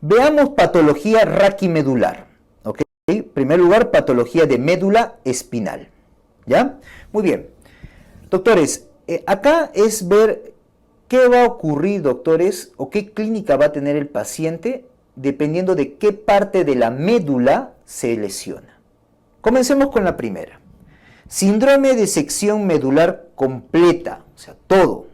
Veamos patología raquimedular. ¿Ok? En primer lugar, patología de médula espinal. ¿Ya? Muy bien. Doctores, acá es ver qué va a ocurrir, doctores, o qué clínica va a tener el paciente dependiendo de qué parte de la médula se lesiona. Comencemos con la primera. Síndrome de sección medular completa, o sea, todo.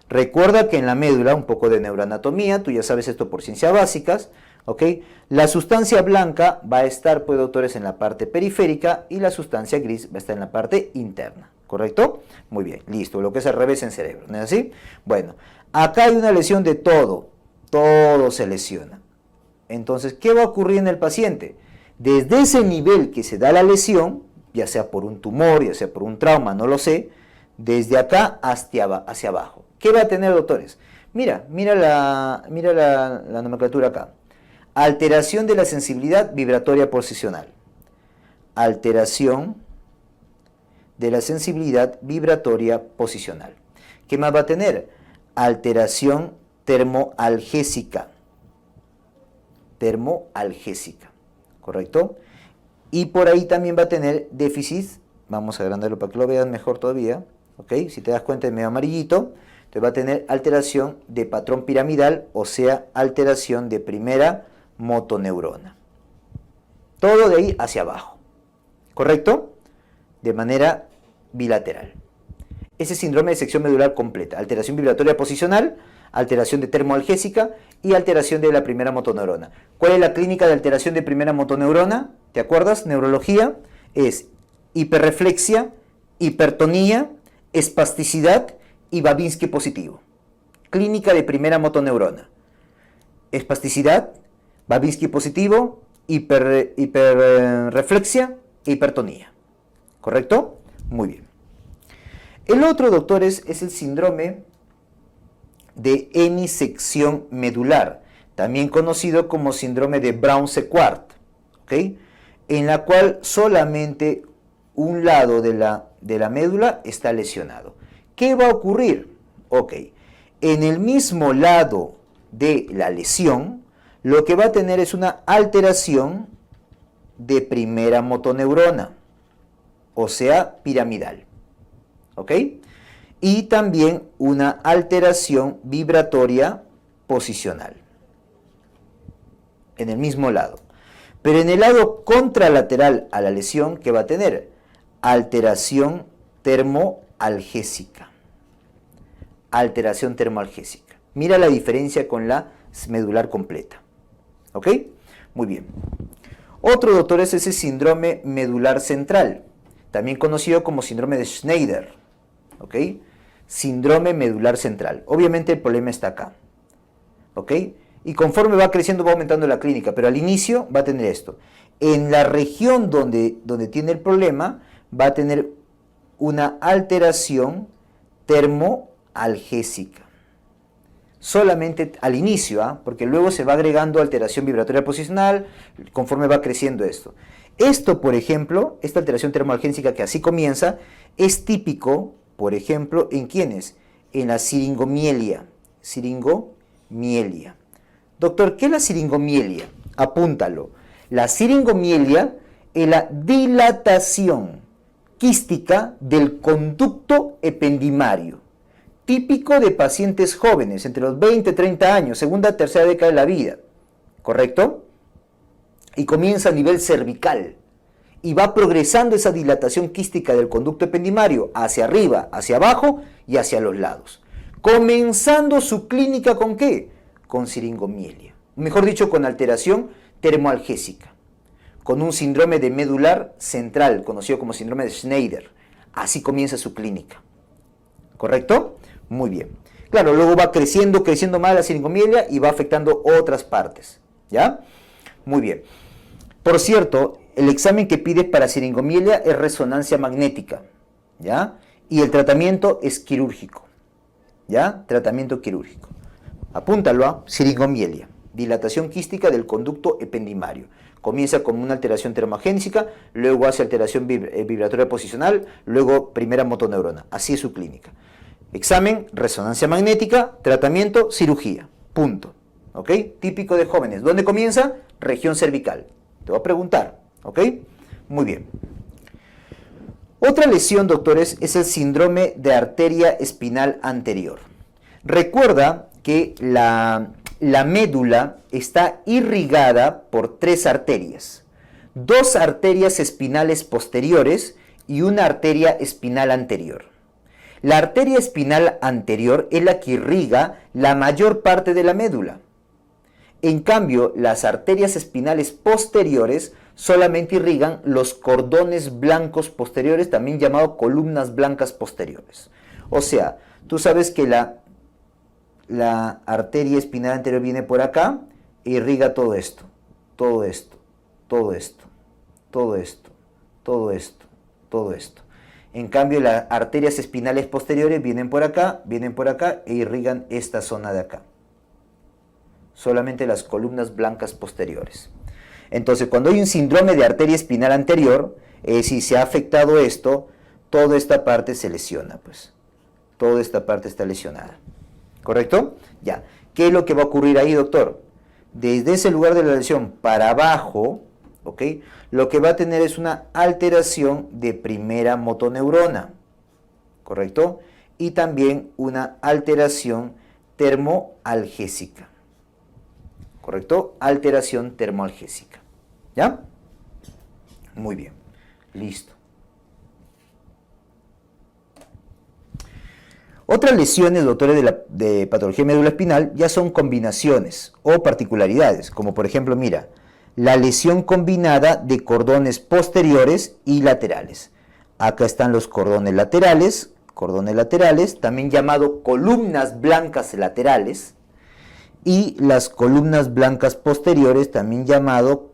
Recuerda que en la médula, un poco de neuroanatomía, tú ya sabes esto por ciencias básicas, ¿ok? La sustancia blanca va a estar, pues, doctores, en la parte periférica y la sustancia gris va a estar en la parte interna, ¿correcto? Muy bien, listo, lo que es al revés en cerebro, ¿no es así? Bueno, acá hay una lesión de todo se lesiona. Entonces, ¿qué va a ocurrir en el paciente? Desde ese nivel que se da la lesión, ya sea por un tumor, ya sea por un trauma, no lo sé, desde acá hacia abajo. ¿Qué va a tener, doctores? Mira la nomenclatura acá. Alteración de la sensibilidad vibratoria posicional. Alteración de la sensibilidad vibratoria posicional. ¿Qué más va a tener? Alteración termoalgésica. Termoalgésica, ¿correcto? Y por ahí también va a tener déficit, vamos a agrandarlo para que lo veas mejor todavía, ¿ok? Si te das cuenta es medio amarillito, te va a tener alteración de patrón piramidal, o sea, alteración de primera motoneurona. Todo de ahí hacia abajo, ¿correcto? De manera bilateral. Ese síndrome de sección medular completa, alteración vibratoria posicional, alteración de termoalgésica y alteración de la primera motoneurona. ¿Cuál es la clínica de alteración de primera motoneurona? ¿Te acuerdas? Neurología es hiperreflexia, hipertonía, espasticidad y Babinski positivo. Clínica de primera motoneurona. Espasticidad, Babinski positivo, hiperreflexia e hipertonía. ¿Correcto? Muy bien. El otro, doctores, es el síndrome de hemisección medular, también conocido como síndrome de Brown-Séquard, ¿ok? En la cual solamente un lado de la médula está lesionado. ¿Qué va a ocurrir? Ok, en el mismo lado de la lesión, lo que va a tener es una alteración de primera motoneurona, o sea, piramidal, ¿ok? Y también una alteración vibratoria posicional en el mismo lado. Pero en el lado contralateral a la lesión, ¿qué va a tener? Alteración termoalgésica. Alteración termoalgésica. Mira la diferencia con la medular completa. ¿Ok? Muy bien. Otro, doctor, es ese síndrome medular central, también conocido como síndrome de Schneider. ¿Ok? Síndrome medular central. Obviamente el problema está acá. ¿Ok? Y conforme va creciendo va aumentando la clínica, pero al inicio va a tener esto. En la región donde tiene el problema va a tener una alteración termoalgésica. Solamente al inicio, porque luego se va agregando alteración vibratoria posicional conforme va creciendo esto. Esto, por ejemplo, esta alteración termoalgésica que así comienza, es típico, por ejemplo, ¿en quiénes? En la siringomielia. Siringomielia. Doctor, ¿qué es la siringomielia? Apúntalo. La siringomielia es la dilatación quística del conducto ependimario, típico de pacientes jóvenes, entre los 20 y 30 años, segunda, tercera década de la vida, ¿correcto? Y comienza a nivel cervical y va progresando esa dilatación quística del conducto ependimario hacia arriba, hacia abajo y hacia los lados. Comenzando su clínica ¿con qué? Con siringomielia. Mejor dicho, con alteración termoalgésica, con un síndrome de medular central, conocido como síndrome de Schneider. Así comienza su clínica. ¿Correcto? Muy bien. Claro, luego va creciendo más la siringomielia y va afectando otras partes. ¿Ya? Muy bien. Por cierto, el examen que pides para siringomielia es resonancia magnética. ¿Ya? Y el tratamiento es quirúrgico. ¿Ya? Tratamiento quirúrgico. Apúntalo a siringomielia. Dilatación quística del conducto ependimario. Comienza con una alteración termoagénica, luego hace alteración vibratoria posicional, luego primera motoneurona. Así es su clínica. Examen, resonancia magnética, tratamiento, cirugía. Punto. ¿ok? Típico de jóvenes. ¿Dónde comienza? Región cervical. Te voy a preguntar, ¿ok? Muy bien. Otra lesión, doctores, es el síndrome de arteria espinal anterior. Recuerda que la médula está irrigada por 3 arterias. 2 arterias espinales posteriores y una arteria espinal anterior. La arteria espinal anterior es la que irriga la mayor parte de la médula. En cambio, las arterias espinales posteriores solamente irrigan los cordones blancos posteriores, también llamado columnas blancas posteriores. O sea, tú sabes que la arteria espinal anterior viene por acá e irriga todo esto, todo esto, todo esto, todo esto, todo esto, todo esto. En cambio, las arterias espinales posteriores vienen por acá e irrigan esta zona de acá. Solamente las columnas blancas posteriores. Entonces, cuando hay un síndrome de arteria espinal anterior, si se ha afectado esto, toda esta parte se lesiona, pues. Toda esta parte está lesionada. ¿Correcto? Ya. ¿Qué es lo que va a ocurrir ahí, doctor? Desde ese lugar de la lesión para abajo, ¿ok? Lo que va a tener es una alteración de primera motoneurona, ¿correcto? Y también una alteración termoalgésica, ¿correcto? Alteración termoalgésica, ¿ya? Muy bien, listo. Otras lesiones, doctores, de patología médula espinal ya son combinaciones o particularidades, como por ejemplo, mira, la lesión combinada de cordones posteriores y laterales. Acá están los cordones laterales, también llamado columnas blancas laterales, y las columnas blancas posteriores, también llamado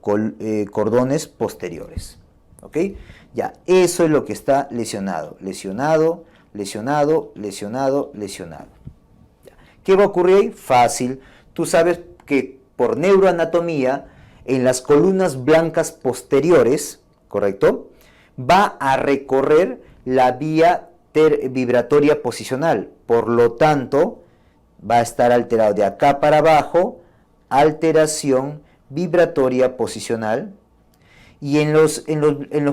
cordones posteriores. ¿Ok? Ya, eso es lo que está lesionado. Lesionado, lesionado, lesionado, lesionado. Ya. ¿Qué va a ocurrir ahí? Fácil. Tú sabes que por neuroanatomía, en las columnas blancas posteriores, ¿correcto? Va a recorrer la vía vibratoria posicional. Por lo tanto, va a estar alterado de acá para abajo, alteración vibratoria posicional. Y en los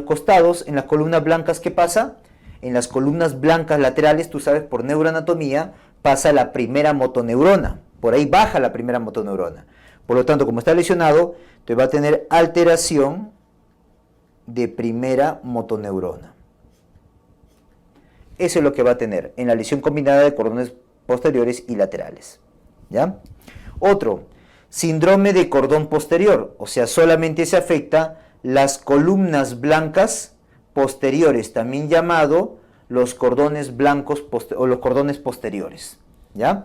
costados, en las columnas blancas, ¿qué pasa? En las columnas blancas laterales, tú sabes, por neuroanatomía, pasa la primera motoneurona. Por ahí baja la primera motoneurona. Por lo tanto, como está lesionado, te va a tener alteración de primera motoneurona. Eso es lo que va a tener en la lesión combinada de cordones posteriores y laterales. ¿Ya? Otro, síndrome de cordón posterior, o sea, solamente se afecta las columnas blancas posteriores, también llamado los cordones blancos o los cordones posteriores. ¿Ya?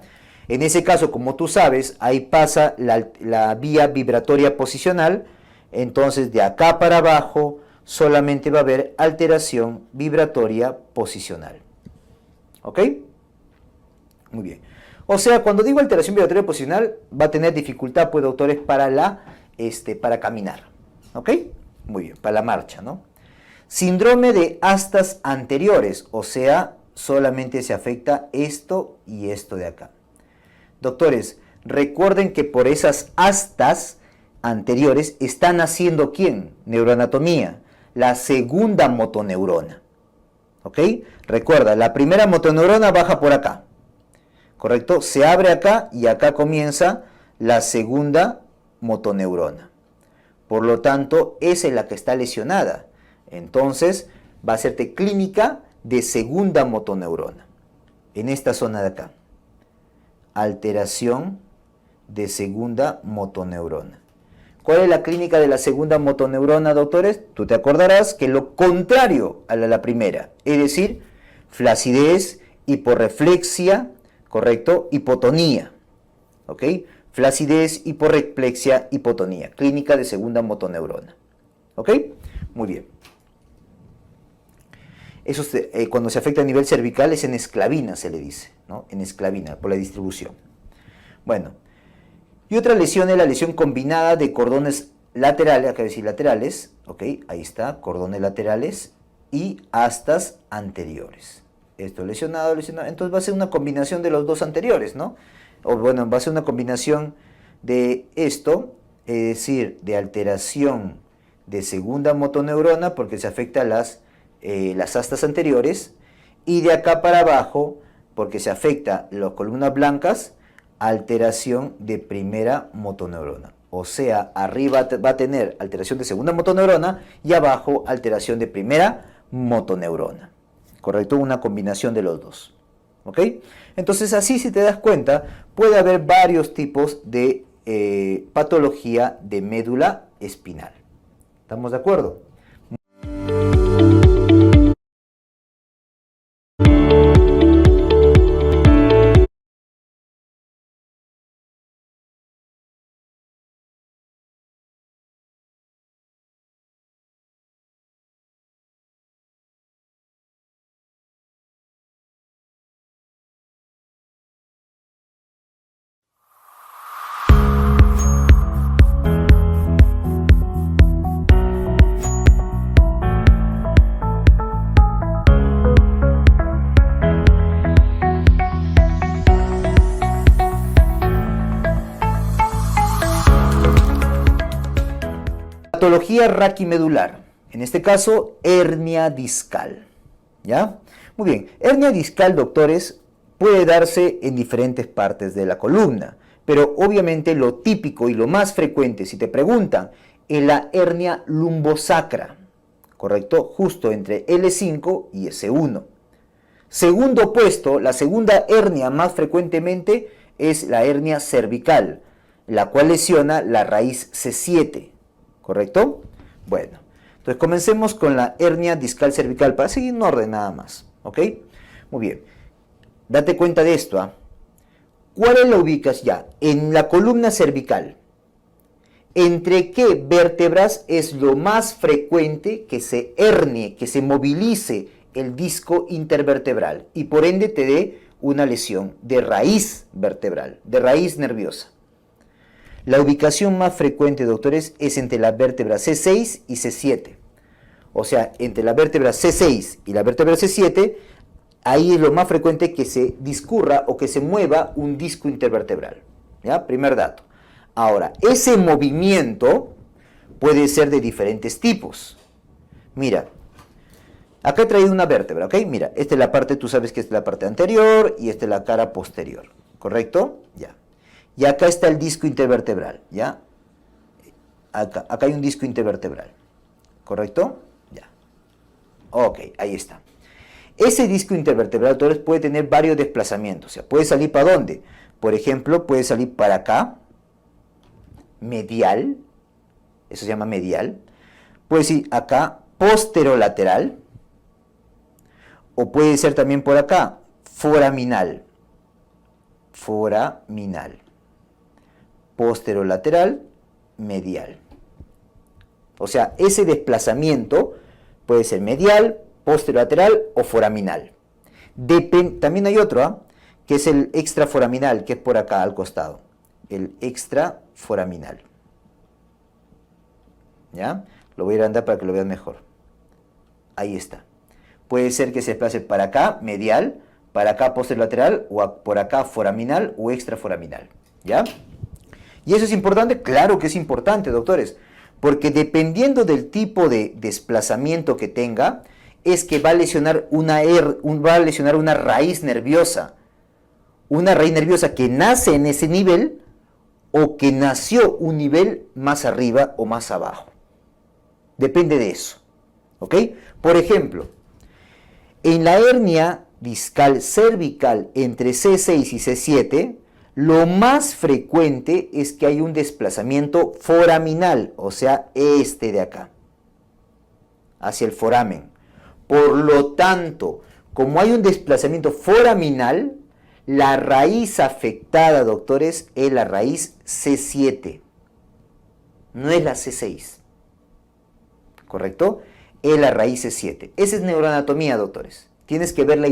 En ese caso, como tú sabes, ahí pasa la vía vibratoria posicional, entonces de acá para abajo solamente va a haber alteración vibratoria posicional. ¿Ok? Muy bien. O sea, cuando digo alteración vibratoria posicional, va a tener dificultad, pues, doctores, para caminar. ¿Ok? Muy bien, para la marcha, ¿no? Síndrome de astas anteriores, o sea, solamente se afecta esto y esto de acá. Doctores, recuerden que por esas astas anteriores están haciendo ¿quién? Neuroanatomía, la segunda motoneurona. ¿Ok? Recuerda, la primera motoneurona baja por acá. ¿Correcto? Se abre acá y acá comienza la segunda motoneurona. Por lo tanto, esa es la que está lesionada. Entonces, va a hacerte clínica de segunda motoneurona. En esta zona de acá. Alteración de segunda motoneurona. ¿Cuál es la clínica de la segunda motoneurona, doctores? Tú te acordarás que lo contrario a la primera, es decir, flacidez, hiporreflexia, ¿correcto? Hipotonía, ¿ok? Flacidez, hiporreflexia, hipotonía, clínica de segunda motoneurona, ¿ok? Muy bien. Eso cuando se afecta a nivel cervical es en esclavina, se le dice, ¿no? En esclavina, por la distribución. Bueno, y otra lesión es la lesión combinada de cordones laterales, acá decir laterales, ¿ok? Ahí está, cordones laterales y astas anteriores. Esto lesionado, lesionado, entonces va a ser una combinación de los dos anteriores, ¿no? O bueno, va a ser una combinación de esto, es decir, de alteración de segunda motoneurona, porque se afecta las astas anteriores, y de acá para abajo, porque se afecta las columnas blancas, alteración de primera motoneurona. O sea, arriba va a tener alteración de segunda motoneurona y abajo alteración de primera motoneurona. ¿Correcto? Una combinación de los dos. ¿Ok? Entonces así, si te das cuenta, puede haber varios tipos de patología de médula espinal. ¿Estamos de acuerdo? Patología raquimedular, en este caso hernia discal, ¿ya? Muy bien, hernia discal, doctores, puede darse en diferentes partes de la columna, pero obviamente lo típico y lo más frecuente, si te preguntan, es la hernia lumbosacra, ¿correcto? Justo entre L5 y S1. Segundo puesto, la segunda hernia más frecuentemente es la hernia cervical, la cual lesiona la raíz C7. ¿Correcto? Bueno, entonces comencemos con la hernia discal cervical para seguir un orden nada más. ¿Ok? Muy bien. Date cuenta de esto. ¿Ah? ¿Cuál la ubicas ya? En la columna cervical. ¿Entre qué vértebras es lo más frecuente que se hernie, que se movilice el disco intervertebral y por ende te dé una lesión de raíz vertebral, de raíz nerviosa? La ubicación más frecuente, doctores, es entre la vértebra C6 y C7. O sea, entre la vértebra C6 y la vértebra C7, ahí es lo más frecuente que se discurra o que se mueva un disco intervertebral. ¿Ya? Primer dato. Ahora, ese movimiento puede ser de diferentes tipos. Mira, acá he traído una vértebra, ¿ok? Mira, esta es la parte, tú sabes que esta es la parte anterior y esta es la cara posterior, ¿correcto? Ya. Y acá está el disco intervertebral, ¿ya? Acá hay un disco intervertebral, ¿correcto? Ya. Ok, ahí está. Ese disco intervertebral, entonces, puede tener varios desplazamientos. O sea, puede salir ¿para dónde? Por ejemplo, puede salir para acá, medial, eso se llama medial. Puede ser acá, posterolateral, o puede ser también por acá, foraminal. Foraminal. Posterolateral, medial. O sea, ese desplazamiento puede ser medial, posterolateral o foraminal. También hay otro, ¿eh? Que es el extraforaminal, que es por acá al costado. El extraforaminal. ¿Ya? Lo voy a ir a andar para que lo vean mejor. Ahí está. Puede ser que se desplace para acá, medial, para acá posterolateral, o por acá foraminal o extraforaminal. ¿Ya? ¿Y eso es importante? Claro que es importante, doctores, porque dependiendo del tipo de desplazamiento que tenga, es que va a lesionar una raíz nerviosa. Una raíz nerviosa que nace en ese nivel o que nació un nivel más arriba o más abajo. Depende de eso. ¿Ok? Por ejemplo, en la hernia discal cervical entre C6 y C7, lo más frecuente es que hay un desplazamiento foraminal, o sea, este de acá, hacia el foramen. Por lo tanto, como hay un desplazamiento foraminal, la raíz afectada, doctores, es la raíz C7, no es la C6, ¿correcto? Es la raíz C7. Esa es neuroanatomía, doctores. Tienes que ver la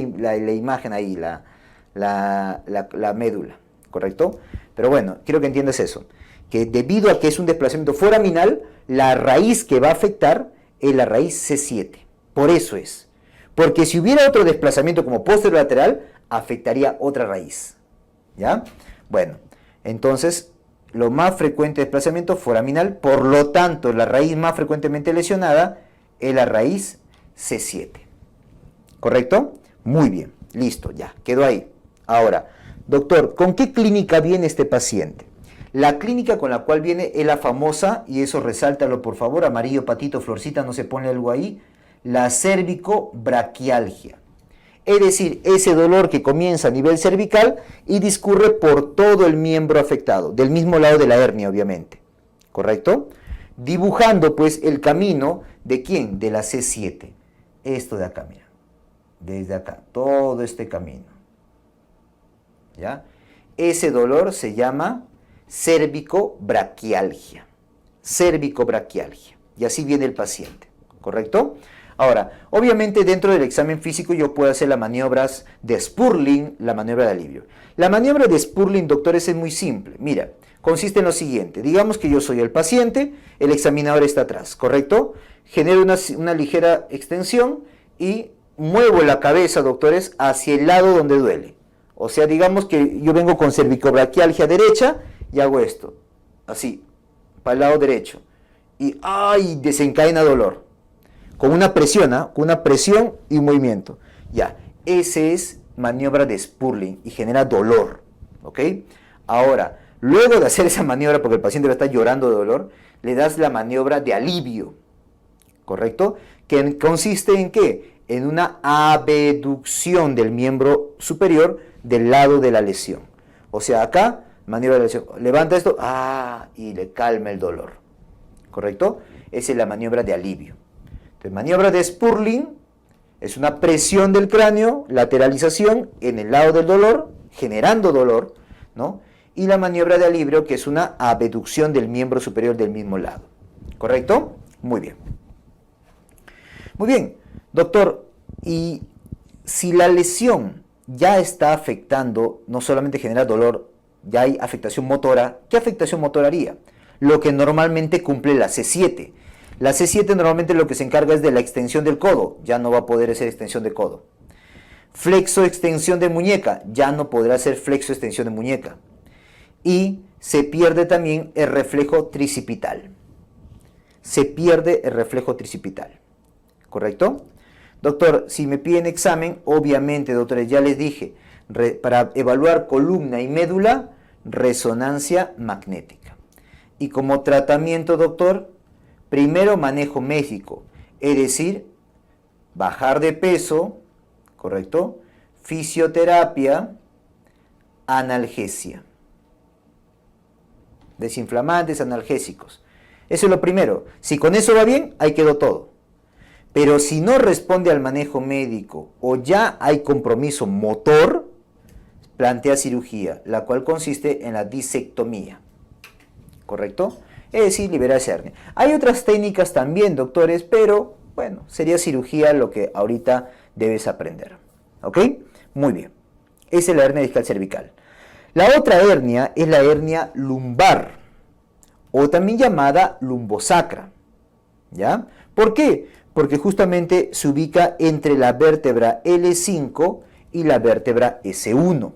imagen ahí, la médula, ¿correcto? Pero bueno, quiero que entiendas eso, que debido a que es un desplazamiento foraminal, la raíz que va a afectar es la raíz C7. Por eso es. Porque si hubiera otro desplazamiento como posterolateral, afectaría otra raíz. ¿Ya? Bueno, entonces, lo más frecuente desplazamiento foraminal, por lo tanto, la raíz más frecuentemente lesionada es la raíz C7. ¿Correcto? Muy bien, listo, ya, quedó ahí. Ahora, doctor, ¿con qué clínica viene este paciente? La clínica con la cual viene es la famosa, y eso resáltalo por favor, amarillo, patito, florcita, no se pone algo ahí, la cérvico-braquialgia. Es decir, ese dolor que comienza a nivel cervical y discurre por todo el miembro afectado, del mismo lado de la hernia, obviamente. ¿Correcto? Dibujando, pues, el camino de ¿quién? De la C7. Esto de acá, mira. Desde acá, todo este camino. ¿Ya? Ese dolor se llama cérvico-braquialgia. Cérvico-braquialgia. Y así viene el paciente. ¿Correcto? Ahora, obviamente dentro del examen físico yo puedo hacer las maniobras de Spurling, la maniobra de alivio. La maniobra de Spurling, doctores, es muy simple. Mira, consiste en lo siguiente. Digamos que yo soy el paciente, el examinador está atrás, ¿correcto? Genero una ligera extensión y muevo la cabeza, doctores, hacia el lado donde duele. O sea, digamos que yo vengo con cervicobraquialgia derecha y hago esto, así, para el lado derecho. Y ¡ay! Desencadena dolor. Con una presión, con una presión y un movimiento. Ya, ese es maniobra de Spurling y genera dolor. ¿Ok? Ahora, luego de hacer esa maniobra, porque el paciente va a estar llorando de dolor, le das la maniobra de alivio. ¿Correcto? Que consiste en ¿qué? En una abducción del miembro superior del lado de la lesión. O sea, acá, maniobra de lesión. Levanta esto, y le calma el dolor. ¿Correcto? Esa es la maniobra de alivio. Entonces, maniobra de Spurling es una presión del cráneo, lateralización en el lado del dolor, generando dolor, ¿no? Y la maniobra de alivio, que es una abducción del miembro superior del mismo lado. ¿Correcto? Muy bien. Muy bien, doctor, y si la lesión ya está afectando, no solamente genera dolor, ya hay afectación motora, ¿qué afectación motora haría? Lo que normalmente cumple la C7. La C7 normalmente lo que se encarga es de la extensión del codo, ya no va a poder hacer extensión de codo. Flexo extensión de muñeca, ya no podrá hacer flexo extensión de muñeca. Y se pierde también el reflejo tricipital. Se pierde el reflejo tricipital. ¿Correcto? Doctor, si me piden examen, obviamente, doctores, ya les dije, para evaluar columna y médula, resonancia magnética. Y como tratamiento, doctor, primero manejo médico, es decir, bajar de peso, ¿correcto? Fisioterapia, analgesia. Desinflamantes, analgésicos. Eso es lo primero. Si con eso va bien, ahí quedó todo. Pero si no responde al manejo médico o ya hay compromiso motor, plantea cirugía, la cual consiste en la disectomía. ¿Correcto? Es decir, liberar esa hernia. Hay otras técnicas también, doctores, pero bueno, sería cirugía lo que ahorita debes aprender. ¿Ok? Muy bien. Esa es la hernia discal cervical. La otra hernia es la hernia lumbar, o también llamada lumbosacra. ¿Ya? ¿Por qué? Porque justamente se ubica entre la vértebra L5 y la vértebra S1.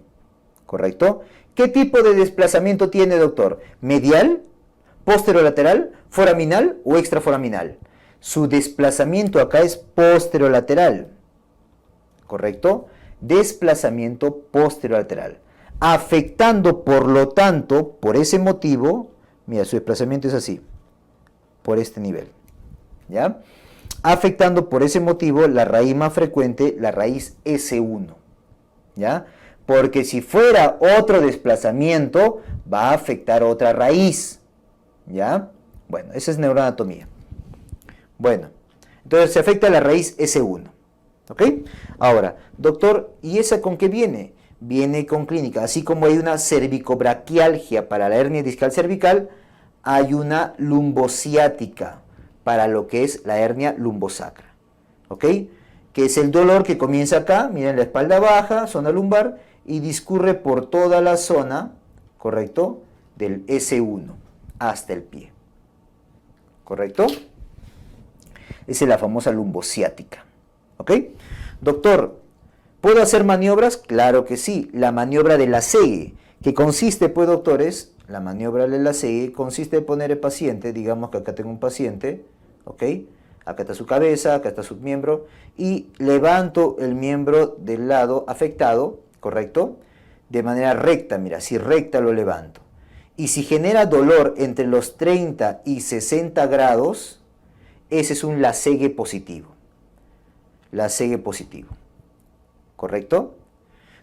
¿Correcto? ¿Qué tipo de desplazamiento tiene, doctor? ¿Medial, posterolateral, foraminal o extraforaminal? Su desplazamiento acá es posterolateral. ¿Correcto? Desplazamiento posterolateral. Afectando, por lo tanto, por ese motivo, mira, su desplazamiento es así, por este nivel. ¿Ya? Afectando por ese motivo la raíz más frecuente, la raíz S1. ¿Ya? Porque si fuera otro desplazamiento, va a afectar otra raíz. ¿Ya? Bueno, esa es neuroanatomía. Bueno, entonces se afecta la raíz S1. ¿Ok? Ahora, doctor, ¿y esa con qué viene? Viene con clínica. Así como hay una cervicobraquialgia para la hernia discal cervical, hay una lumbociática para lo que es la hernia lumbosacra. ¿Ok? Que es el dolor que comienza acá, miren la espalda baja, zona lumbar, y discurre por toda la zona, ¿correcto? Del S1 hasta el pie. ¿Correcto? Esa es la famosa lumbociática. ¿Ok? Doctor, ¿puedo hacer maniobras? Claro que sí. La maniobra de Lasegue, que consiste, pues, doctores, La maniobra de la segue consiste en poner el paciente, digamos que acá tengo un paciente, ¿ok? Acá está su cabeza, acá está su miembro, y levanto el miembro del lado afectado, ¿correcto? De manera recta, mira, si recta lo levanto. Y si genera dolor entre los 30 y 60 grados, ese es un lasegue positivo. Lasegue positivo, ¿correcto?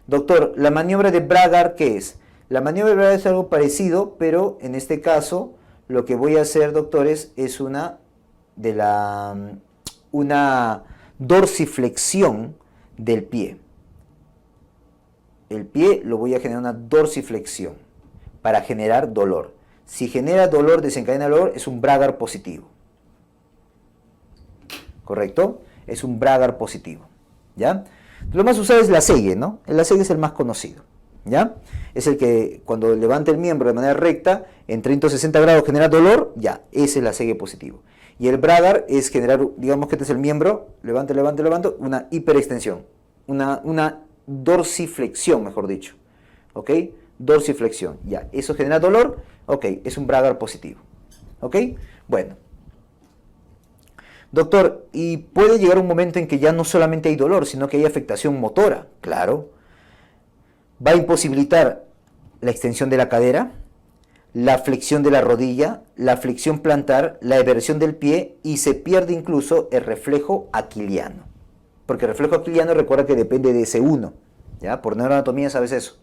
Doctor, la maniobra de Bragard, ¿qué es? La maniobra de Bragard es algo parecido, pero en este caso lo que voy a hacer, doctores, es una dorsiflexión del pie. El pie lo voy a generar una dorsiflexión para generar dolor. Si genera dolor, desencadena dolor, es un Bragard positivo. ¿Correcto? Es un Bragard positivo. ¿Ya? Lo más usado es la segue, ¿no? El lasegue es el más conocido. ¿Ya? Es el que cuando levanta el miembro de manera recta, en 30 o 60 grados genera dolor, ya, ese es la segue positivo. Y el Bragard es generar, digamos que este es el miembro, levanta, una hiperextensión, una dorsiflexión, mejor dicho. ¿Ok? Dorsiflexión, ya, eso genera dolor, ok, es un Bragard positivo. ¿Ok? Bueno. Doctor, ¿y puede llegar un momento en que ya no solamente hay dolor, sino que hay afectación motora? Claro. Va a imposibilitar la extensión de la cadera, la flexión de la rodilla, la flexión plantar, la eversión del pie y se pierde incluso el reflejo aquiliano. Porque el reflejo aquiliano recuerda que depende de ese 1. ¿Ya? Por neuroanatomía sabes eso.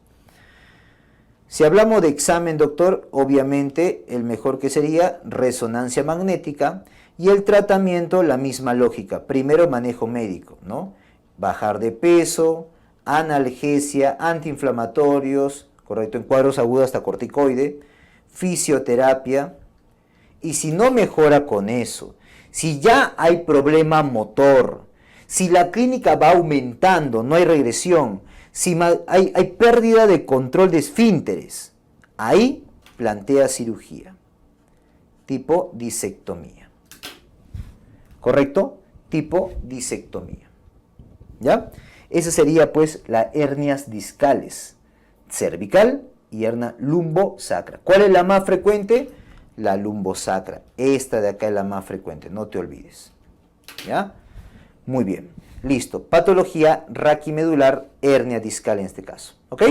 Si hablamos de examen, doctor, obviamente el mejor que sería resonancia magnética y el tratamiento, la misma lógica. Primero manejo médico, ¿no? Bajar de peso, analgesia, antiinflamatorios, correcto, en cuadros agudos hasta corticoide, fisioterapia. Y si no mejora con eso, si ya hay problema motor, si la clínica va aumentando, no hay regresión, si hay pérdida de control de esfínteres, ahí plantea cirugía, tipo disectomía. ¿Correcto? Tipo disectomía. ¿Ya? Esa sería pues las hernias discales, cervical y hernia lumbosacra. ¿Cuál es la más frecuente? La lumbosacra. Esta de acá es la más frecuente, no te olvides. ¿Ya? Muy bien. Listo. Patología raquimedular, hernia discal en este caso. ¿Ok?